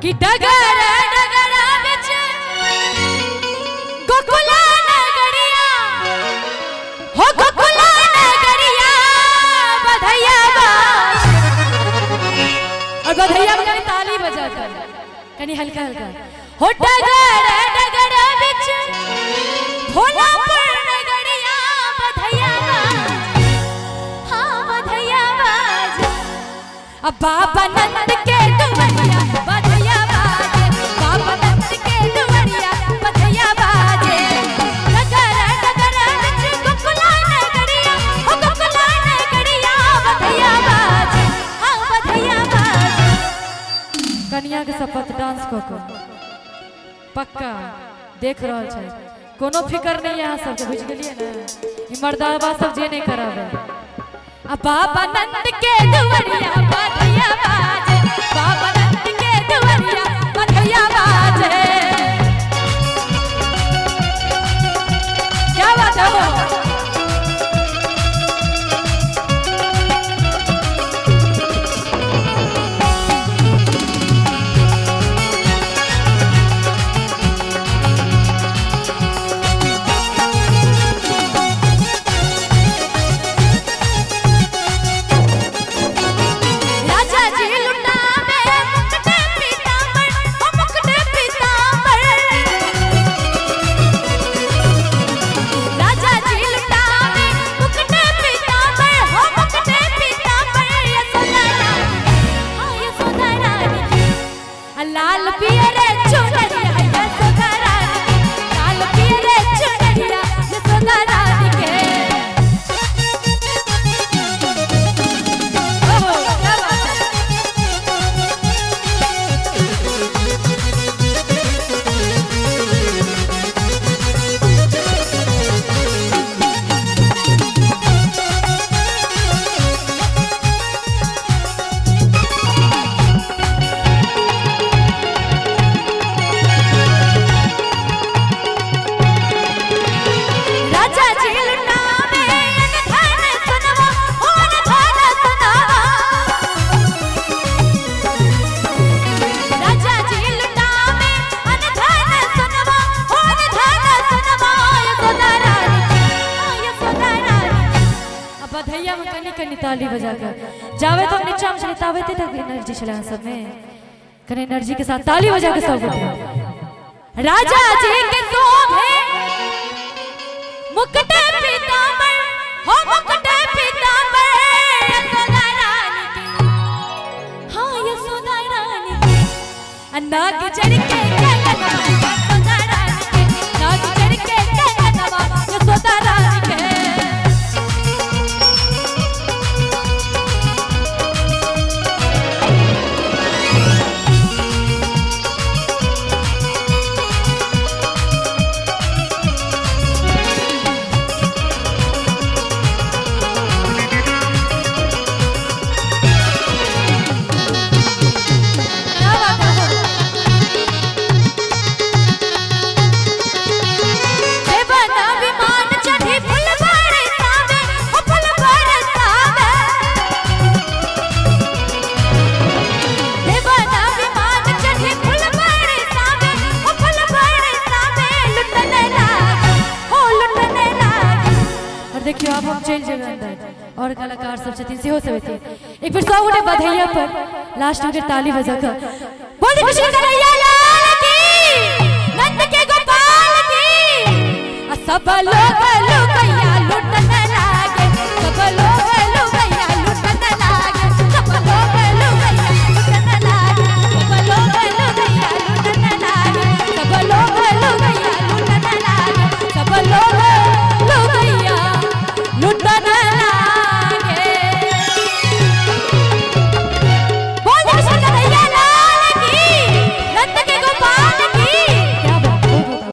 कि डगर डगरा बिच गोकुला नगरिया हो गोकुला नगरिया बधैया बाज और बधैया बजाने ताली बजाता कहीं हल्का हल्का हो डगर डगरा बिच भोला पर नगरिया बधैया बाज हाँ बधैया बाज अब बाबा नंद के दुवरिया बधैया बाजे बाबा नंद के दुवरिया बधैया बाजे डगर डगर बिच गोकुला नगरिया हो गोकुला नगरिया बधैया बाजे हाँ बधैया बाजे कन्या के शपथ डांस को पक्का देख रहल छै कोनो फिकर नहीं यहाँ सब बुझ गेलिए ना ई मर्दावा सब जे नहीं करावे अब बाबा नंद के दुवरिया बधैया बाजे बाबा नंद के दुवरिया बधैया बाजे क्या बात है लाल पियरे चुनरिया यशोदा रानी लाल पियरे चुनरिया यशोदा रानी के ओहो क्या बात बधैया में कनी कनी ताली बजा कर जावे तो नीचा में चलतावे थे तक एनर्जी चला सब में कने एनर्जी के साथ ताली बजा के सब उठे राजा जी के शोभे मुकुट पीतांबर हो मुकुट पीतांबर यशोदा रानी की हां यशोदा रानी की नाग चढ़ के कनवा यशोदा रानी की नाग चढ़ के कनवा यशोदा रानी के देखियो अब हम चल जेबे अंदर और कलाकार सब छथिन सेहो सब हेथिन एक बेर सब गोटे बधैया पर लास्ट में ताली बजा कर बोल कृष्ण कन्हैया लाल की नंद के गोपाल की सब लोग